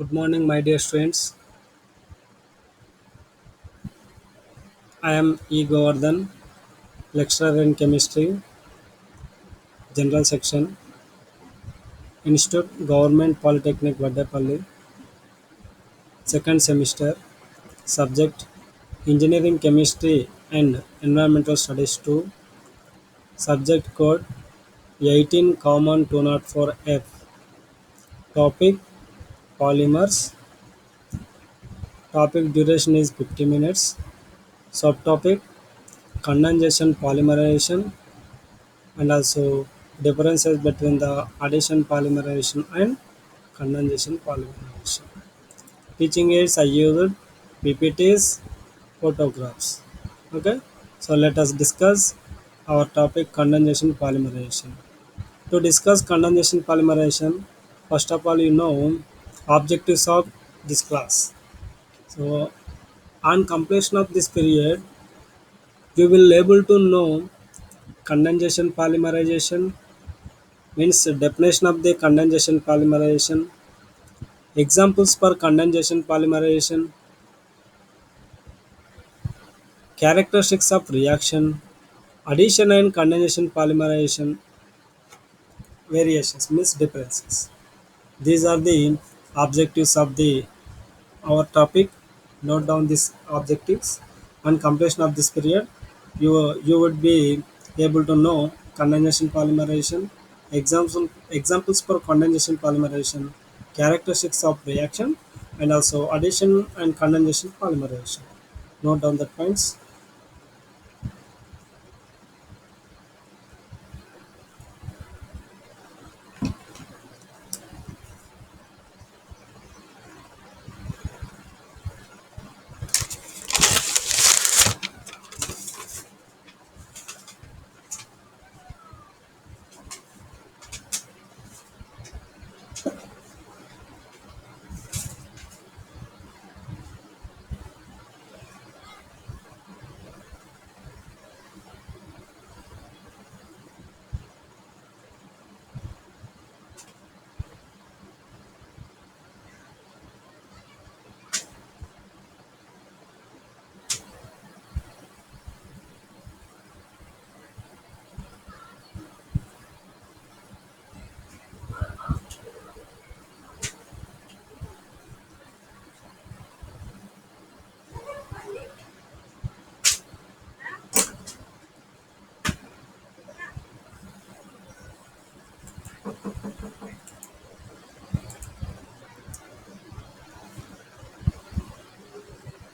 Good morning, my dear students. I am E. Govardhan, lecturer in chemistry, general section, Institute Government Polytechnic Vaddapalli, second semester, subject Engineering Chemistry and Environmental Studies 2, subject code 18 Common 204F, topic polymers, topic duration is 50 minutes, subtopic condensation polymerization and also differences between the addition polymerization and condensation polymerization. Teaching aids I used PPTs, photographs. Okay, so let us discuss our topic condensation polymerization. To discuss condensation polymerization, first of all, objectives of this class. So on completion of this period, you will able to know condensation polymerization means definition of the condensation polymerization, examples for condensation polymerization, characteristics of reaction, addition and condensation polymerization, variations means differences. These are the objectives of the our topic. Note down these objectives. On completion of this period, you would be able to know condensation polymerization, examples for condensation polymerization, characteristics of reaction, and also addition and condensation polymerization. Note down the points.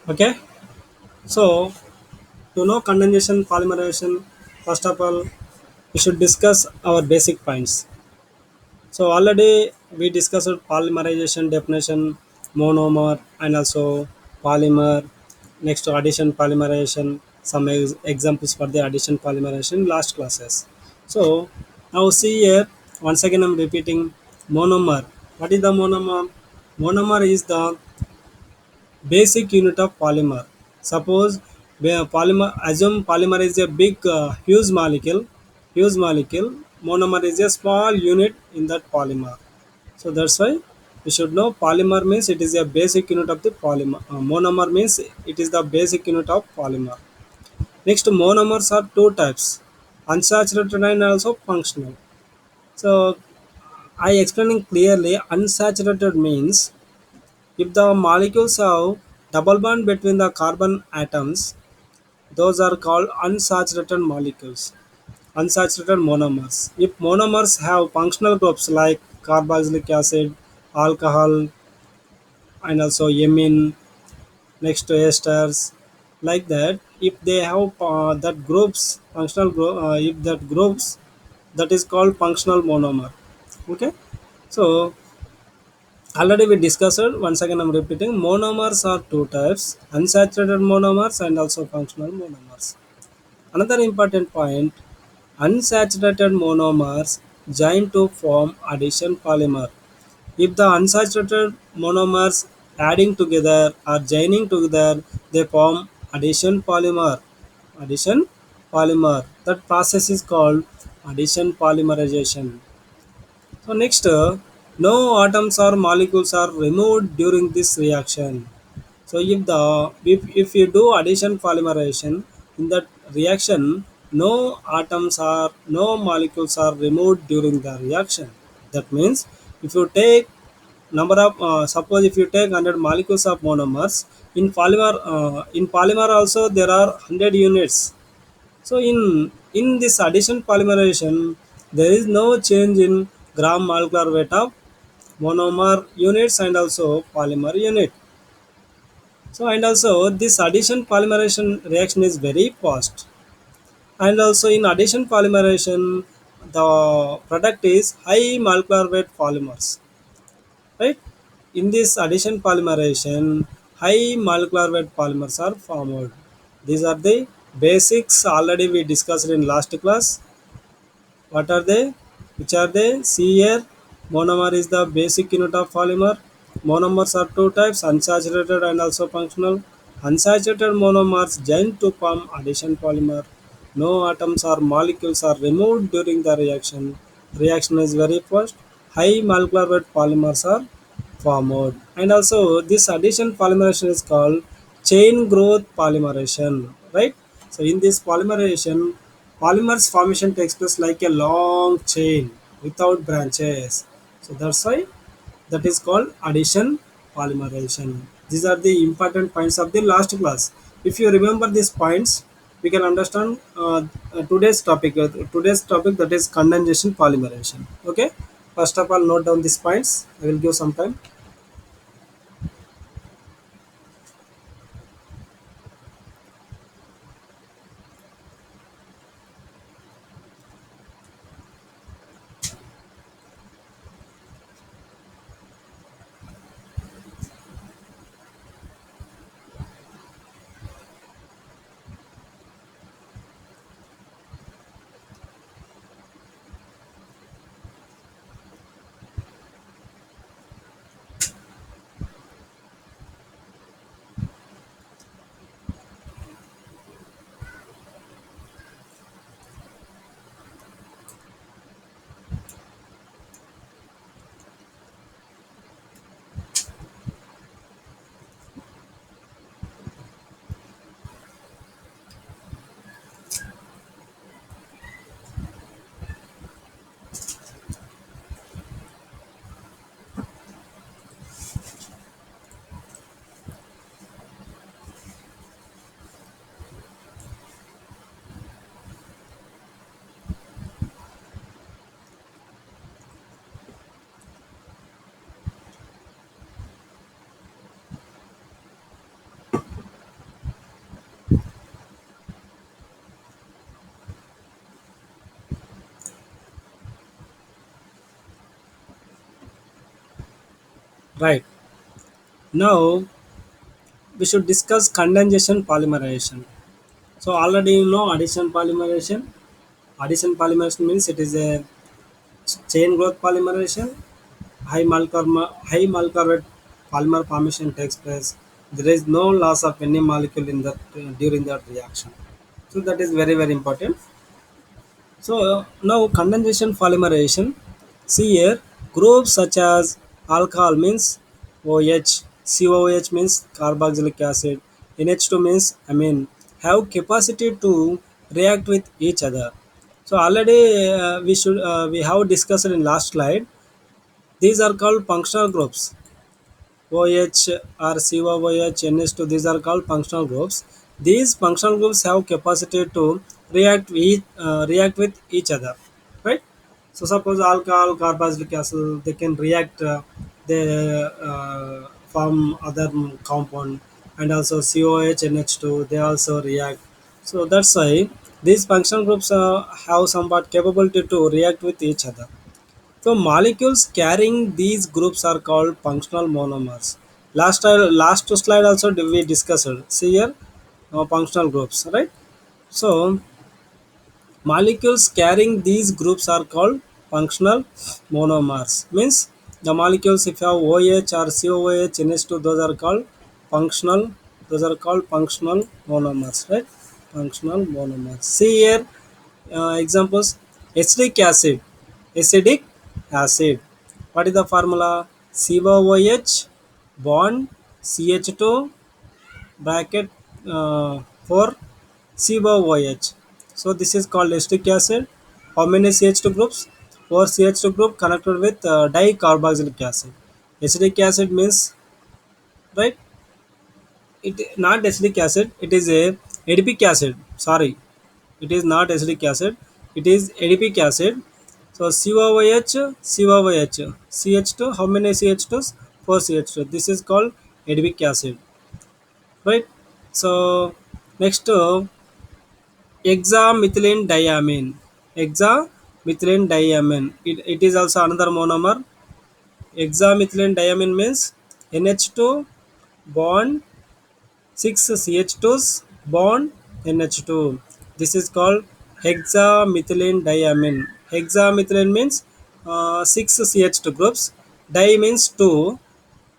Okay. So to know condensation polymerization, first of all, we should discuss our basic points. So already we discussed polymerization definition, monomer, and also polymer. Next to addition polymerization, some examples for the addition polymerization last classes. So now see here once again I'm repeating monomer. What is the monomer? Monomer is the basic unit of polymer. Suppose polymer, assume polymer is a big huge molecule. Monomer is a small unit in that polymer. So that's why we should know polymer means it is a basic unit of the polymer. Monomer means it is the basic unit of polymer. Next, monomers are two types, unsaturated and also functional. So I explaining clearly, unsaturated means if the molecules have double bond between the carbon atoms, those are called unsaturated molecules, unsaturated monomers. If monomers have functional groups like carboxylic acid, alcohol, and also amine, next to esters, like that, if they have that groups, if that groups, that is called functional monomer. Okay, so already we discussed it. Once again, I'm repeating. Monomers are two types: unsaturated monomers and also functional monomers. Another important point: unsaturated monomers join to form addition polymer. If the unsaturated monomers adding together or joining together, they form addition polymer. Addition polymer. That process is called addition polymerization. So next, No atoms or molecules are removed during this reaction. So if you do addition polymerization in that reaction, no atoms or no molecules are removed during the reaction. That means if you take number of suppose if you take 100 molecules of monomers in polymer also there are 100 units. So in this addition polymerization, there is no change in gram molecular weight of monomer units and also polymer unit. So and also this addition polymerization reaction is very fast. And also in addition polymerization, the product is high molecular weight polymers, right? In this addition polymerization, high molecular weight polymers are formed. These are the basics already we discussed in last class. What are they? Which are they? See here, monomer is the basic unit of polymer. Monomers are two types, unsaturated and also functional. Unsaturated monomers join to form addition polymer. No atoms or molecules are removed during the reaction. Reaction is very fast. High molecular weight polymers are formed. And also this addition polymerization is called chain growth polymerization, right? So in this polymerization, polymers formation takes place like a long chain without branches. So that's why that is called addition polymerization. These are the important points of the last class. If you remember these points, we can understand today's topic. Today's topic, that is condensation polymerization. Okay. First of all, note down these points. I will give some time. Right. Now we should discuss condensation polymerization. So already you know addition polymerization. Addition polymerization means it is a chain growth polymerization. High molecular weight polymer formation takes place. There is no loss of any molecule in that during that reaction. So that is very very important. So now condensation polymerization. See here, groups such as alcohol means OH, COOH means carboxylic acid, NH2 means amine, have capacity to react with each other. So already we have discussed in last slide. These are called functional groups. OH or COOH, NH2, these are called functional groups. These functional groups have capacity to react with each other, right? So suppose alcohol, carboxylic acid, they can react, they form other compound, and also COH, NH2, they also react. So that's why these functional groups have somewhat capability to react with each other. So molecules carrying these groups are called functional monomers. Last slide also we discussed. See here, functional groups, right? So molecules carrying these groups are called functional monomers. Means the molecules if you have OH or COOH, NH2, those are called functional. Those are called functional monomers, right? Functional monomers. See here, examples: acidic acid, acidic acid. What is the formula? COOH bond CH2 bracket for COOH. So this is called acetic acid. How many CH2 groups? 4 CH2 group connected with dicarboxylic acid. Acetic acid means, right? It not acetic acid. It is a adipic acid. Sorry, it is not acetic acid. It is adipic acid. So COOH, COOH, CH2. How many CH2s? 4 CH2. This is called adipic acid, right? So next, hexamethylene diamine. Hexamethylene diamine. It is also another monomer. Hexamethylene diamine means NH2 bond 6 CH2s bond NH2. This is called hexamethylene diamine. Hexamethylene means 6 CH2 groups. Di means 2.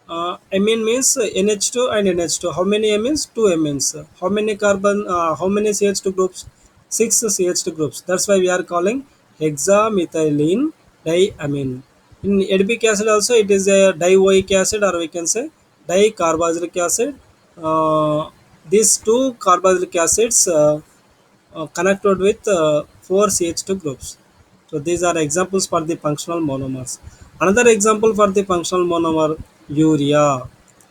Amine means NH2 and NH2. How many amines? 2 amines. How many carbon? How many CH2 groups? 6 CH2 groups. That's why we are calling hexamethylene diamine. In adipic acid also it is a dioic acid, or we can say dicarboxylic acid. These two carboxylic acids connected with 4 CH2 groups. So these are examples for the functional monomers. Another example for the functional monomer, urea.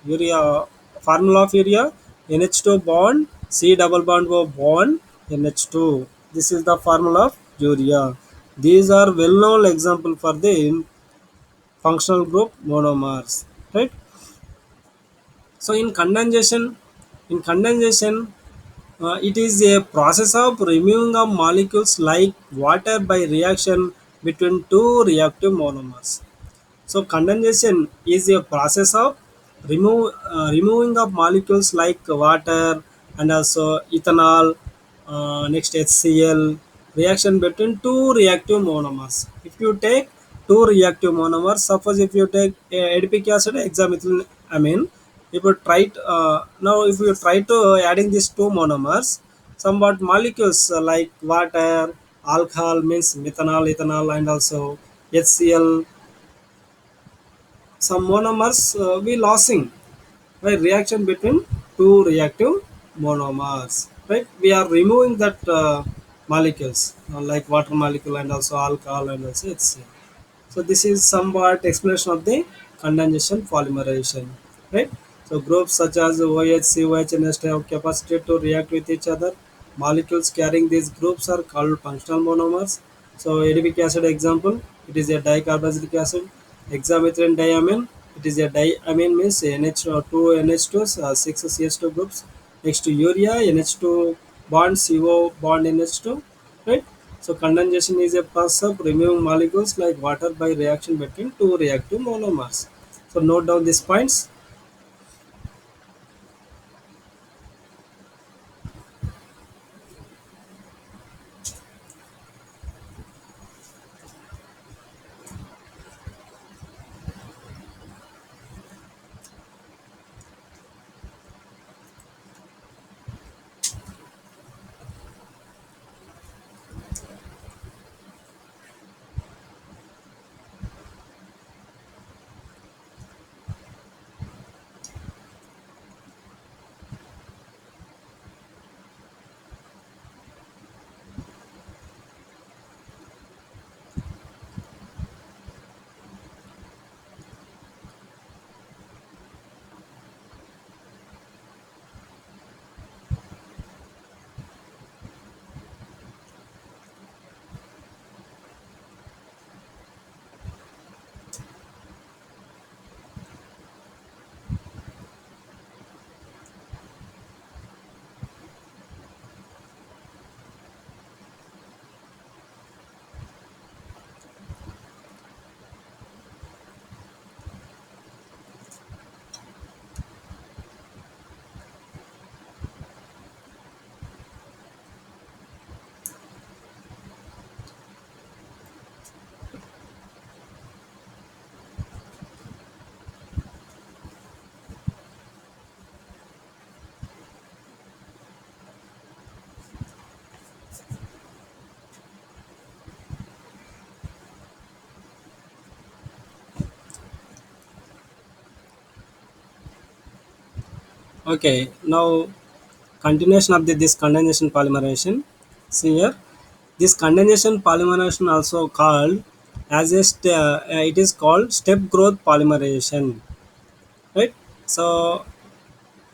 Urea, formula of urea, NH2 bond, C double bond O bond, NH2. This is the formula of urea. These are well-known example for the functional group monomers, right? So in condensation, it is a process of removing of molecules like water by reaction between two reactive monomers. So condensation is a process of removing of molecules like water and also ethanol, next HCl, reaction between two reactive monomers. If you take two reactive monomers, suppose if you take adipic acid, hexamethylene, if you if you try to adding these two monomers, somewhat molecules like water, alcohol means methanol, ethanol, and also HCl, some monomers we losing by reaction between two reactive monomers, right? We are removing that molecules like water molecule and also alcohol and also HCl. So this is somewhat explanation of the condensation polymerization, right? So groups such as OH, COH, and H have capacity to react with each other. Molecules carrying these groups are called functional monomers. So adipic acid example, it is a dicarboxylic acid. Hexamethylene diamine, it is a diamine means NH2 NH2 6 CH2 groups. Next to urea, NH2 bond CO bond NH2, right? So condensation is a process of removing molecules like water by reaction between two reactive monomers. So note down these points. Okay, now continuation of this condensation polymerization. See here, this condensation polymerization also called as it is called step growth polymerization, right? So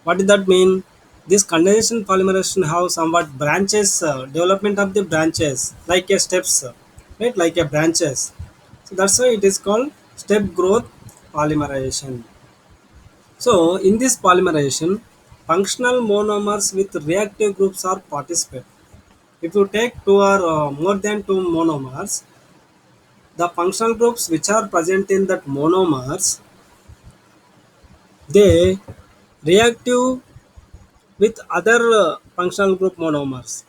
what did that mean? This condensation polymerization have somewhat branches, development of the branches like a steps, right? Like a branches. So that's why it is called step growth polymerization. So in this polymerization, functional monomers with reactive groups are participate. If you take two or more than two monomers, the functional groups which are present in that monomers, they reactive with other functional group monomers.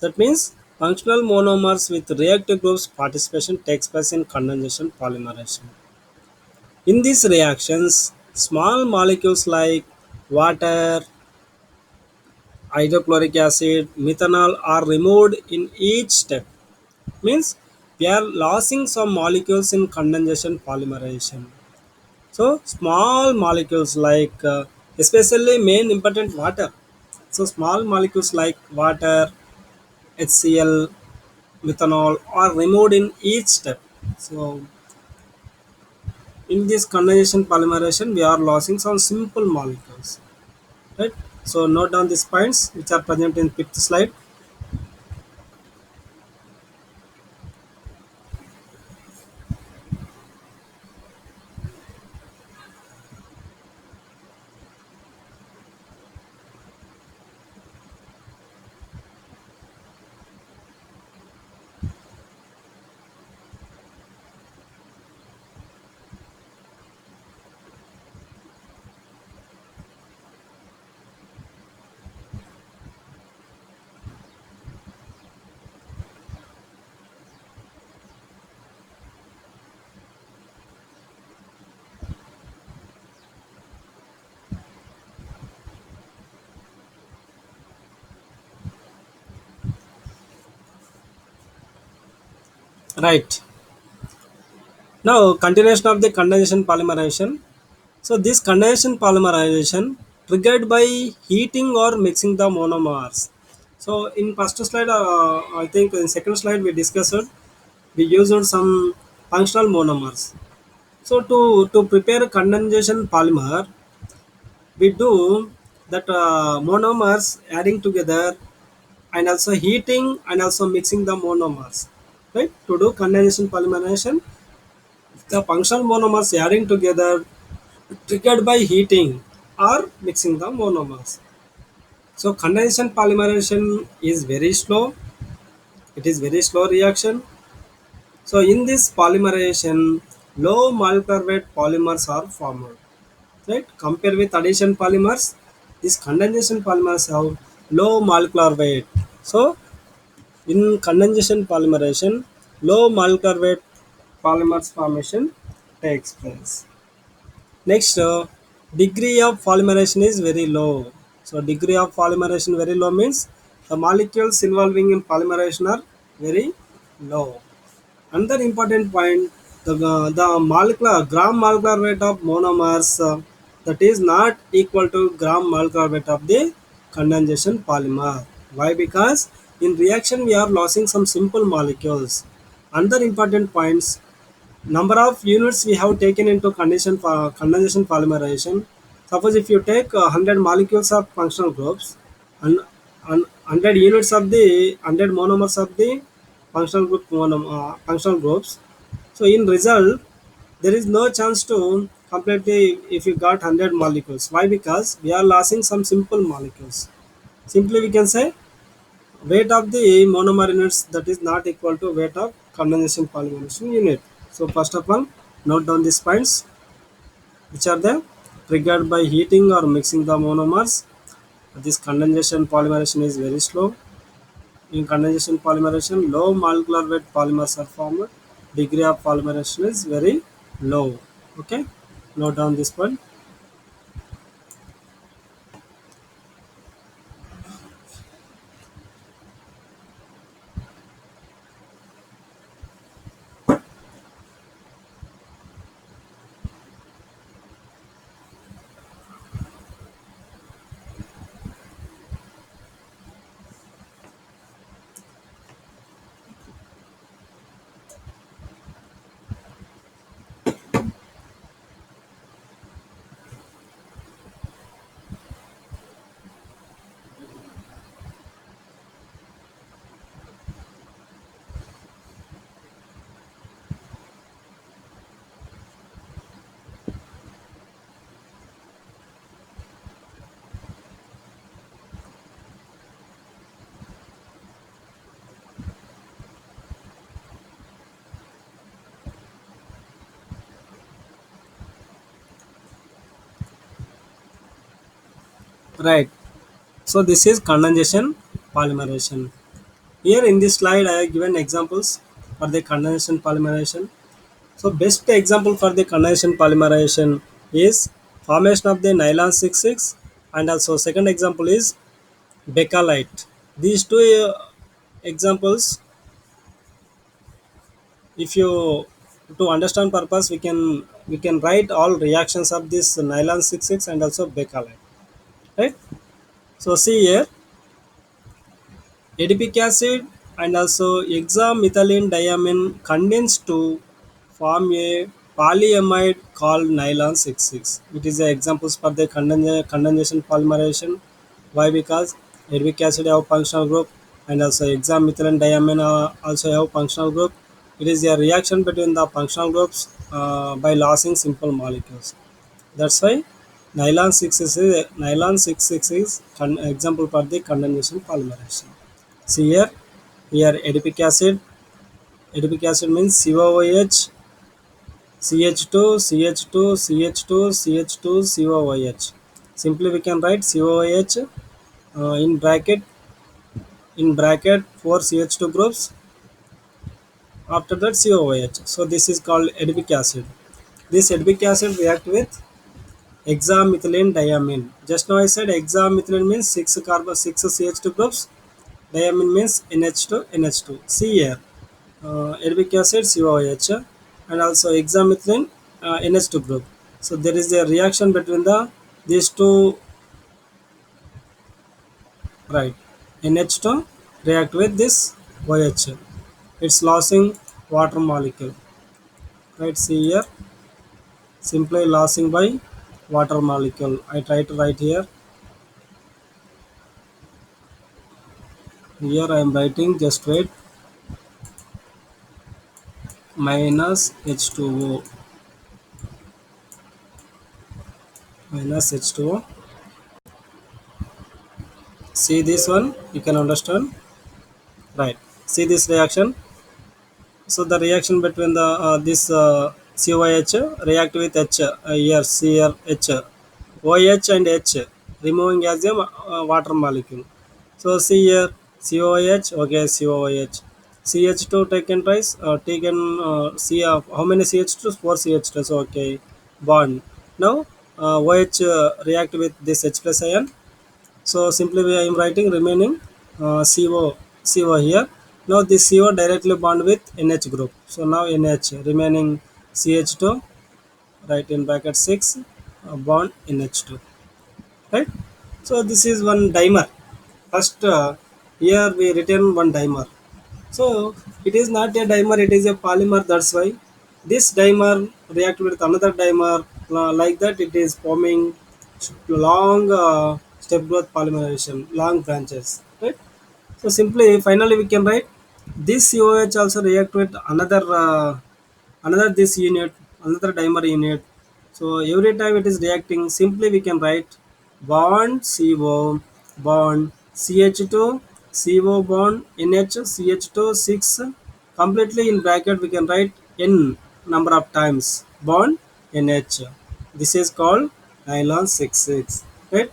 That means functional monomers with reactive groups participation takes place in condensation polymerization. In these reactions, small molecules like water, hydrochloric acid, methanol are removed in each step. Means we are losing some molecules in condensation polymerization. So small molecules like especially main important water. So small molecules like water, HCl, methanol are removed in each step. So in this condensation polymerization, we are losing some simple molecules, right? So note down these points which are present in fifth slide. Right. Now continuation of the condensation polymerization. So this condensation polymerization triggered by heating or mixing the monomers. So in first slide, I think in second slide we discussed we used some functional monomers. So to prepare a condensation polymer, we do that monomers adding together and also heating and also mixing the monomers. Right? To do condensation polymerization, the functional monomers adding together triggered by heating or mixing the monomers. So condensation polymerization is very slow. It is very slow reaction. So in this polymerization, low molecular weight polymers are formed. Right? Compared with addition polymers, these condensation polymers have low molecular weight. So in condensation polymerization, low molecular weight polymers formation takes place. Next, degree of polymerization is very low. So degree of polymerization very low means the molecules involving in polymerization are very low. Another important point, the molecular gram molecular weight of monomers that is not equal to gram molecular weight of the condensation polymer. Why? Because in reaction we are losing some simple molecules. Another important points, number of units we have taken into condensation polymerization. Suppose if you take 100 molecules of functional groups and 100 units of the 100 monomers of the functional groups, so in result there is no chance to completely if you got 100 molecules. Why? Because we are losing some simple molecules. Simply we can say weight of the monomer units that is not equal to weight of condensation polymerization unit. So first of all, note down these points which are there triggered by heating or mixing the monomers. This condensation polymerization is very slow. In condensation polymerization, low molecular weight polymers are formed. Degree of polymerization is very low. Okay, note down this point. Right. So this is condensation polymerization. Here in this slide, I have given examples for the condensation polymerization. So best example for the condensation polymerization is formation of the nylon 66, and also second example is Bakelite. These two examples, if you to understand purpose, we can write all reactions of this nylon 66 and also Bakelite, right? So see here, adipic acid and also hexamethylene diamine condensed to form a polyamide called nylon 66. It is the examples for the condensation polymerization. Why? Because adipic acid have functional group and also hexamethylene diamine also have functional group. It is a reaction between the functional groups by losing simple molecules. That's why nylon 66 is example for the condensation polymerization. See here adipic acid. Adipic acid means COOH, CH2, CH2, CH2, CH2, COOH. Simply we can write COOH in bracket 4 CH2 groups. After that COOH. So this is called adipic acid. This adipic acid react with hexamethylene diamine. Just now I said hexamethylene means 6 carbon 6 CH2 groups. Diamine means NH2 NH2. See here. Arabic acid COOH and also hexamethylene NH2 group. So there is a reaction between these two, right? NH2 react with this OH. It's losing water molecule, right? See here, simply losing by water molecule. I try to write here. Here I am writing. Just wait. Minus H2O, minus H2O. See this one. You can understand, right? See this reaction. So the reaction between the this COH react with H, here here H, OH and H, removing as a water molecule. So see here COH, okay, COH, CH2 taken twice, taken C, how many CH2? 4 CH2s, okay, bond. Now OH react with this H plus ion. So simply I am writing remaining CO here. Now this CO directly bond with NH group. So now NH remaining CH2, right, in bracket 6, bond NH2, right. So this is one dimer. First here we written one dimer. So it is not a dimer, it is a polymer. That's why this dimer react with another dimer, like that it is forming long step growth polymerization, long branches, right? So simply finally we can write this COH also react with another this unit, another dimer unit. So every time it is reacting, simply we can write bond CO, bond CH2, CO bond NH, CH2 6, completely in bracket we can write n number of times bond NH. This is called nylon 66, right?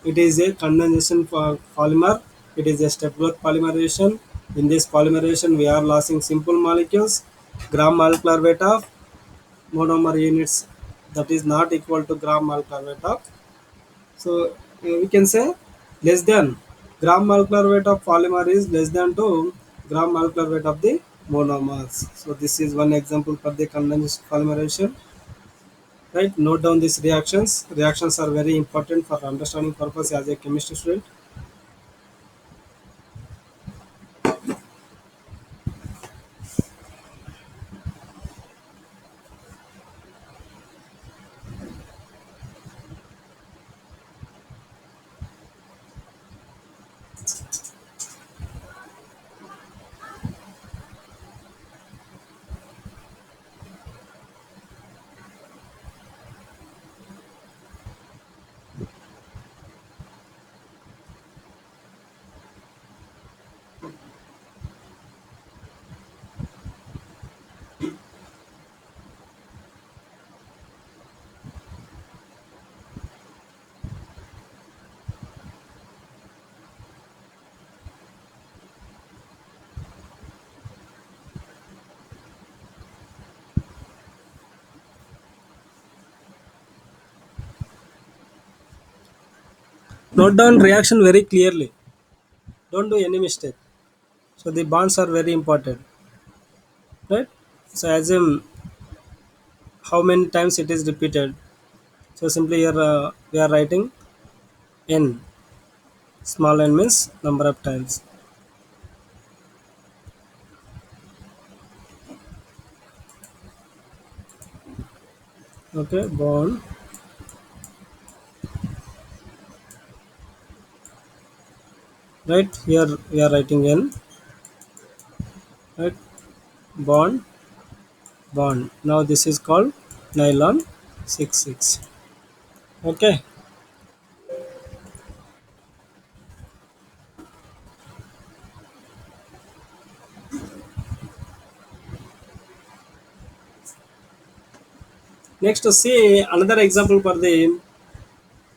It is a condensation polymer. It is a step growth polymerization. In this polymerization, we are losing simple molecules. Gram molecular weight of monomer units, that is not equal to gram molecular weight of. So we can say less than gram molecular weight of polymer is less than to gram molecular weight of the monomers. So this is one example for the condensed polymerization. Right, note down these reactions. Reactions are very important for understanding purpose as a chemistry student. Note down reaction very clearly. Don't do any mistake. So the bonds are very important, right? So assume how many times it is repeated. So simply here we are writing n. Small n means number of times. Okay, bond. Right here we are writing n. Right, bond, bond. Now this is called nylon 66. Okay. Next to see another example for the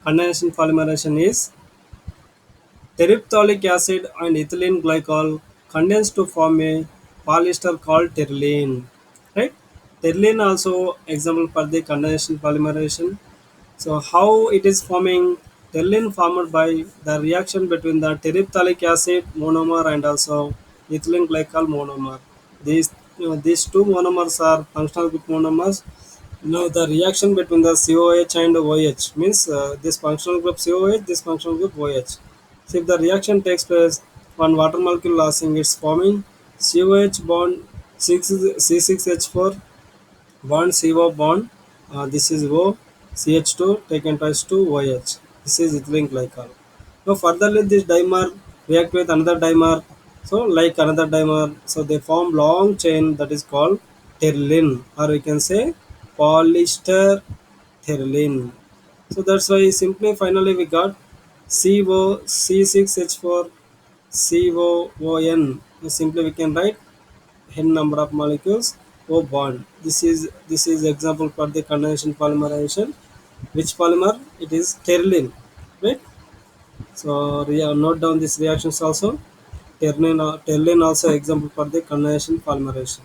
condensation polymerization is terephthalic acid and ethylene glycol condense to form a polyester called terylene. Right? Terylene also example for the condensation polymerization. So how it is forming terylene formed by the reaction between the terephthalic acid monomer and also ethylene glycol monomer. These two monomers are functional group monomers. The reaction between the COH and OH means this functional group COH, this functional group OH. So if the reaction takes place, one water molecule losing its forming COH bond 6 C6H4 bond CO bond. This is O CH2 taken twice to OH. This is ethylene glycol. Now furtherly this dimer react with another dimer. So like another dimer, so they form long chain that is called terylene, or we can say polyester terylene. So that's why simply finally we got CO C6H4 COON. Simply we can write n number of molecules O bond. This is example for the condensation polymerization. Which polymer? It is terylene, right? So note down these reactions also. Terylene also example for the condensation polymerization.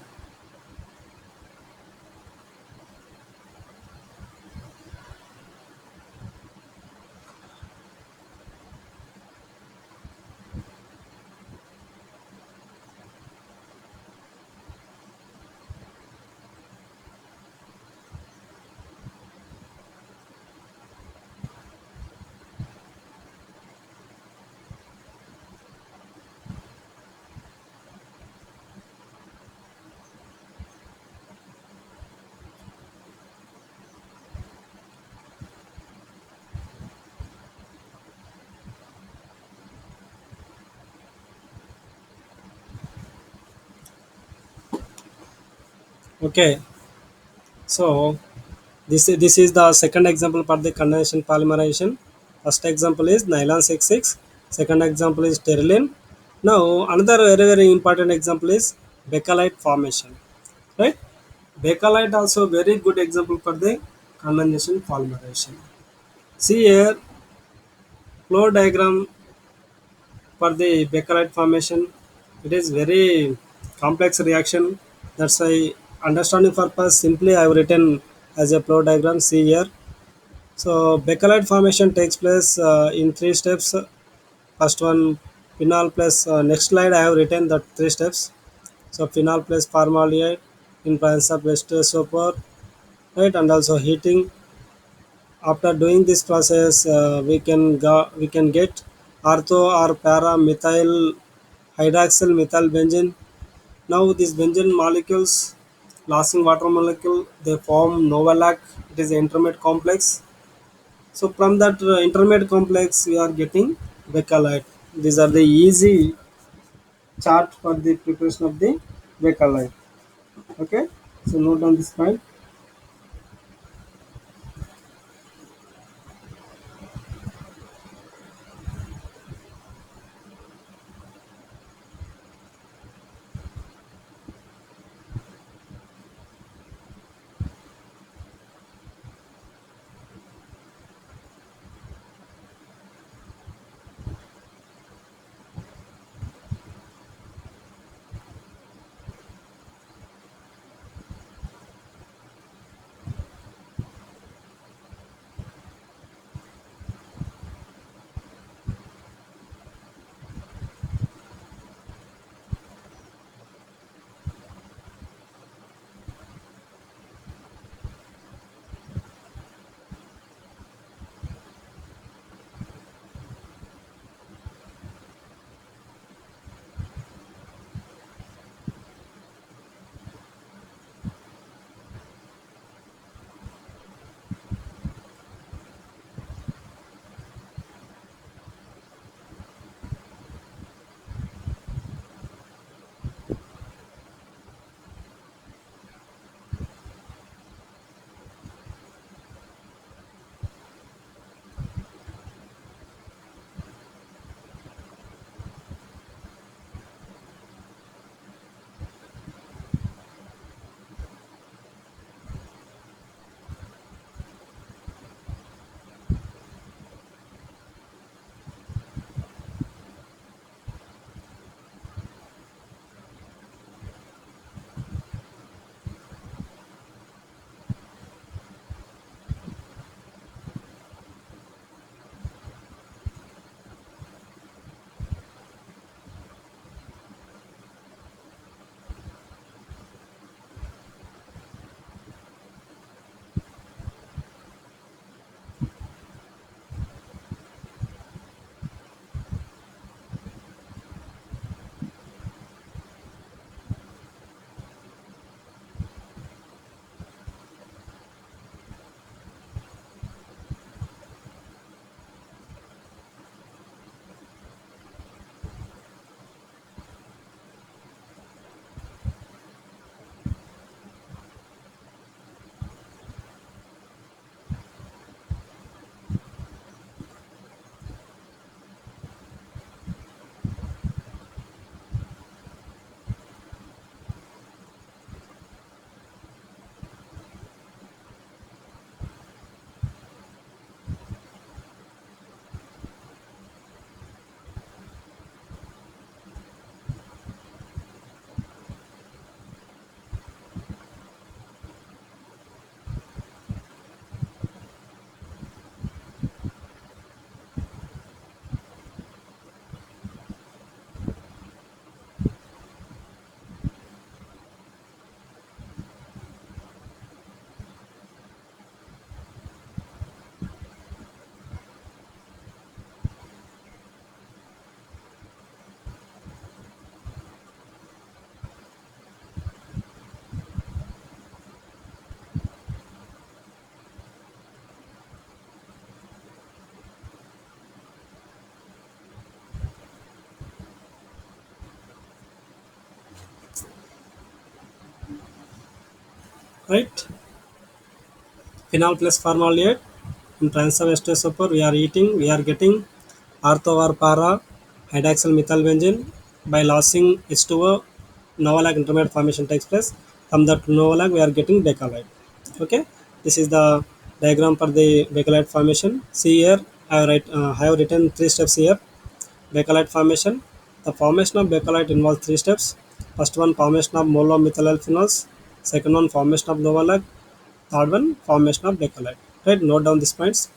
Okay, so this is the second example for the condensation polymerization. First example is nylon 66. Second example is terylene. Now another very very important example is bakelite formation. Right? Bakelite also very good example for the condensation polymerization. See here flow diagram for the bakelite formation. It is very complex reaction. That's why understanding purpose simply I have written as a flow diagram. See here. So bakelite formation takes place in three steps. First one, phenol plus next slide I have written that three steps. So phenol plus formaldehyde in presence of ester sulfur, right, and also heating. After doing this process, we can get ortho or para methyl hydroxyl methyl benzene. Now these benzene molecules, losing water molecule, they form Novalac. It is an intermediate complex. So from that intermediate complex, we are getting bakelite. These are the easy chart for the preparation of the bakelite. Okay, so note on this point. right? Phenol plus formaldehyde in transfer ester super we are eating, we are getting ortho or para hydroxyl methyl benzene by losing H2O. Novolog intermediate formation takes place. From that novolog we are getting bakelite. Okay, this is the diagram for the bakelite formation. See here, I have written three steps here. Bakelite formation. The formation of bakelite involves three steps. First one, formation of monomethylalphenols. Second one, formation of novolog. Third one, formation of bakelite. Right, note down these points.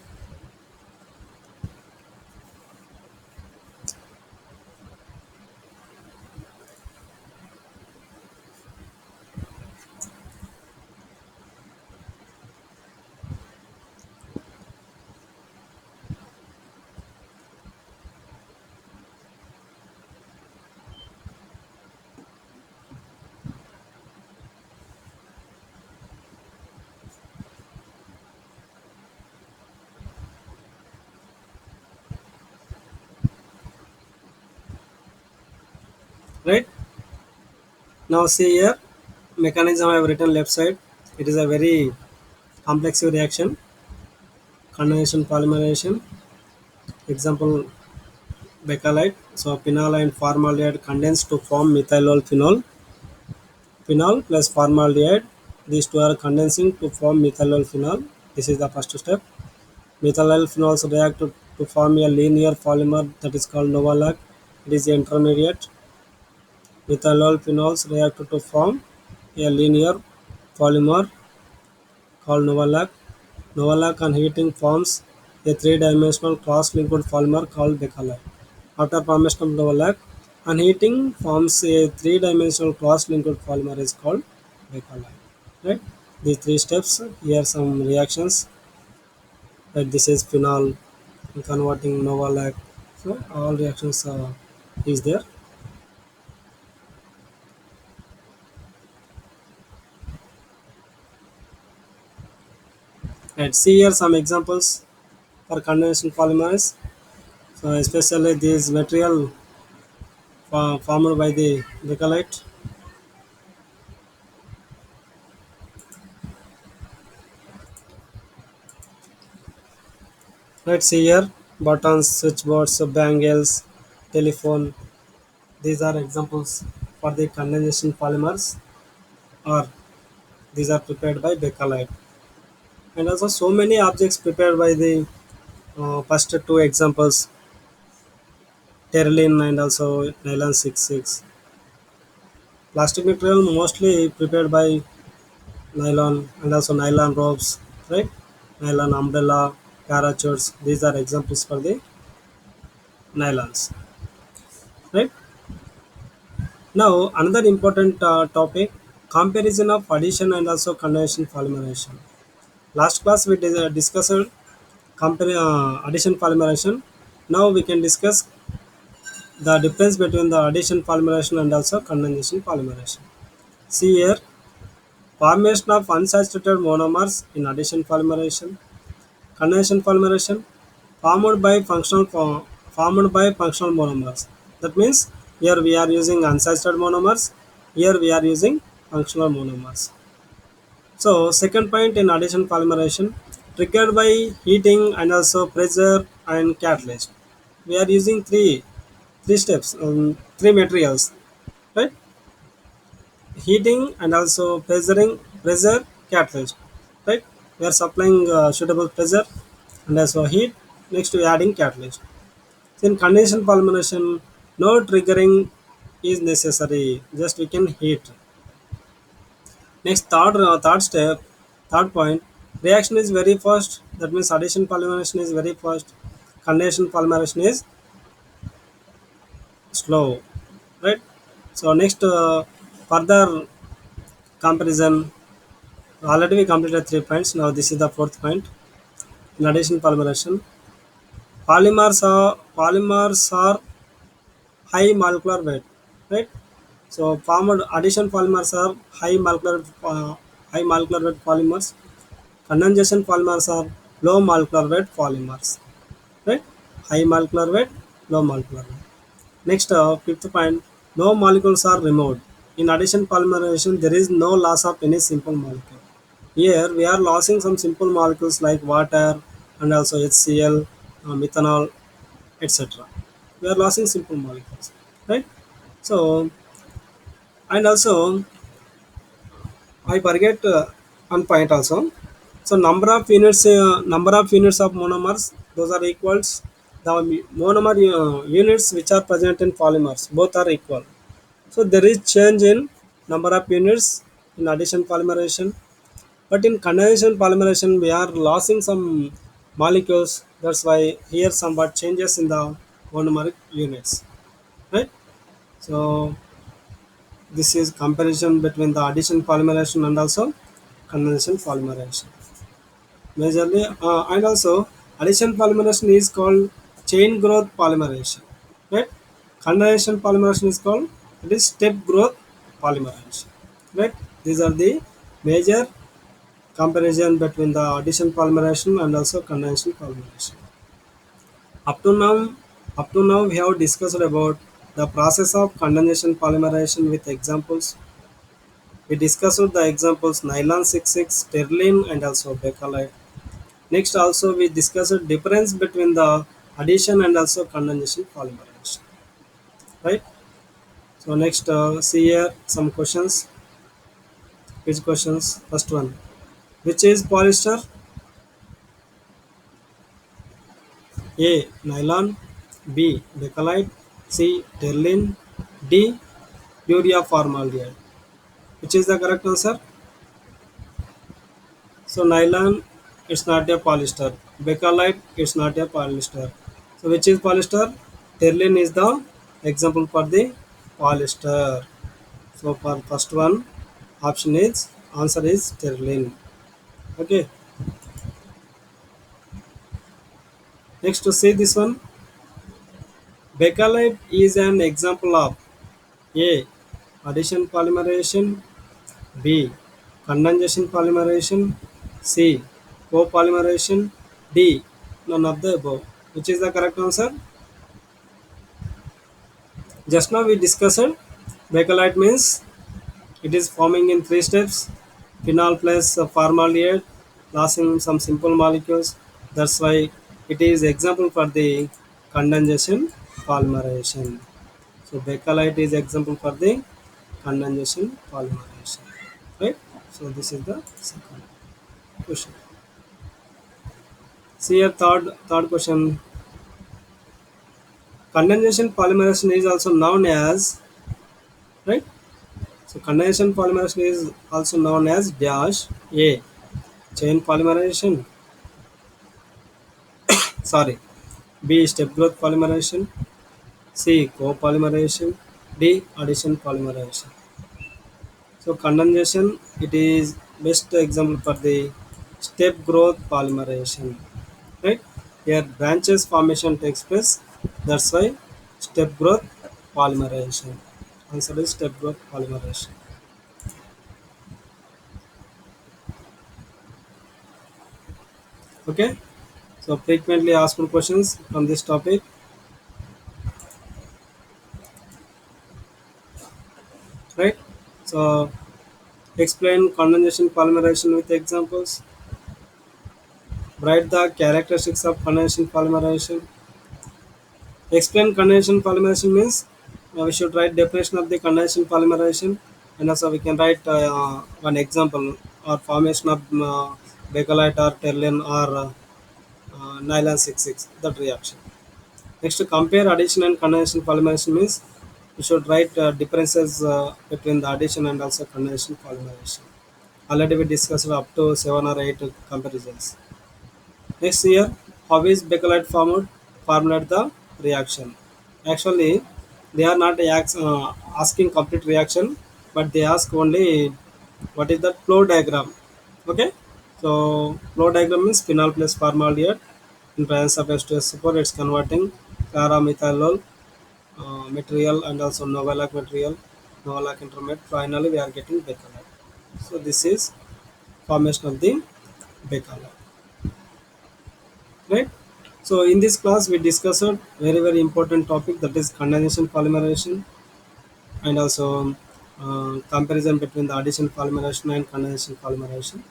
Right, now see here, mechanism I have written left side. It is a very complex reaction. Condensation polymerization. Example, bakelite. So phenol and formaldehyde condense to form methylol phenol. Phenol plus formaldehyde. These two are condensing to form methylol phenol. This is the first step. Methylol phenols react to form a linear polymer that is called novolog. It is the intermediate. Methylol phenols react to form a linear polymer called novolog. Novolog on heating forms a three-dimensional cross-linked polymer called bakelite. After formation of novolog, on heating forms a three-dimensional cross-linked polymer is called bakelite. Right? These three steps. Here some reactions. Right? This is phenol converting novolog. So all reactions is there. Right? See here some examples for condensation polymers. So especially this material formed by the bakelite. Let's see here, buttons, switchboards, bangles, telephone. These are examples for the condensation polymers, or these are prepared by bakelite. And also so many objects prepared by the first two examples, Terylene and also nylon 66. Plastic material mostly prepared by nylon and also nylon ropes, right? Nylon umbrella, parachutes. These are examples for the nylons, right? Now another important topic, comparison of addition and also condensation polymerization. Last class we discussed addition polymerization. Now we can discuss the difference between the addition polymerization and also condensation polymerization. See here, formation of unsaturated monomers in addition polymerization. Condensation polymerization formed by functional monomers. That means here we are using unsaturated monomers. Here we are using functional monomers. So second point in addition polymerization triggered by heating and also pressure and catalyst. We are using three steps, three materials, right? Heating and also pressure catalyst, right? We are supplying suitable pressure and also heat. Next we are adding catalyst. In condensation polymerization, no triggering is necessary. Just we can heat. Next, third step, third point, reaction is very fast. That means addition polymerization is very fast. Condensation polymerization is slow, right? So next, further comparison. Already we completed 3 points. Now this is the fourth point. In addition polymerization, polymers are high molecular weight, right? So formed addition polymers are high molecular weight polymers. Condensation polymers are low molecular weight polymers, right? High molecular weight, low molecular weight. Next, fifth point, no molecules are removed. In addition polymerization, there is no loss of any simple molecule. Here we are losing some simple molecules like water and also HCl, methanol, etc. We are losing simple molecules, right? So and also I forget one point also. So number of units of monomers, those are equals. The monomer units which are present in polymers, both are equal. So there is change in number of units in addition polymerization, but in condensation polymerization we are losing some molecules. That's why here somewhat changes in the monomeric units, right? So this is comparison between the addition polymerization and also condensation polymerization. Majorly, and also addition polymerization is called chain growth polymerization, right? Condensation polymerization is called it is step growth polymerization, right? These are the major comparison between the addition polymerization and also condensation polymerization. Up to now, up to now we have discussed about the process of condensation polymerization with examples. We discussed the examples nylon 66, sterling, and also bakelite. Next, also we discussed difference between the addition and also condensation polymerization. Right. So next, see here some questions. Which questions? First one. Which is polyester? A. Nylon. B. Bakelite. C. Terling. D. Urea formaldehyde. Which is the correct answer? So nylon, it's not a polyester. Bakelite, it's not a polyester. So which is polyester? Terling is the example for the polyester. So for first one, option is answer is terling. Okay. Next to see this one, bakelite is an example of A. Addition polymerization, B. Condensation polymerization, C. Copolymerization, D. None of the above. Which is the correct answer? Just now we discussed bakelite means it is forming in three steps: phenol plus formaldehyde, losing some simple molecules. That's why it is example for the condensation polymerization. So bakelite is example for the condensation polymerization. Right? So this is the second question. See a third question. Condensation polymerization is also known as, right? So condensation polymerization is also known as dash A chain polymerization, sorry, B step growth polymerization, C copolymerization, D addition polymerization. So condensation it is best example for the step growth polymerization, right? Here branches formation takes place. That's why step growth polymerization. Answer is step growth polymerization. Okay. So frequently asked questions from this topic, right? So explain condensation polymerization with examples. Write the characteristics of condensation polymerization. Explain condensation polymerization means we should write definition of the condensation polymerization, and also we can write one example or formation of bakelite or terling or nylon 66 that reaction. Next, to compare addition and condensation polymerization means we should write differences between the addition and also condensation polymerization. Already we discussed up to 7 or 8 comparisons. Next year, how is bakelite formed? Formulate the reaction. Actually, they are not asking complete reaction, but they ask only what is the flow diagram. Okay, so flow diagram means phenol plus formaldehyde in presence of H2SO4, it's converting paramethylol material and also Novalac material, Novalac intermediate. Finally, we are getting bakelite. So this is formation of the bakelite, right? So in this class we discussed very important topic, that is condensation polymerization and also comparison between the addition polymerization and condensation polymerization.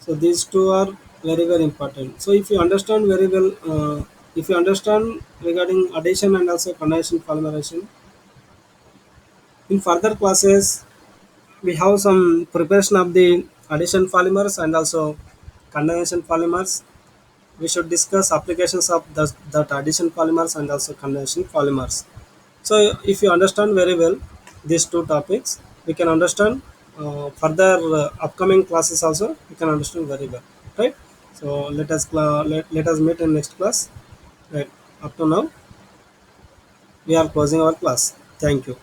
So these two are very very important. So if you understand very well, if you understand regarding addition and also condensation polymerization, in further classes we have some preparation of the addition polymers and also condensation polymers. We should discuss applications of that addition polymers and also condensation polymers. So if you understand very well these two topics, we can understand further upcoming classes also. We can understand very well, right? So let us meet in next class. Right. Up to now, we are closing our class. Thank you.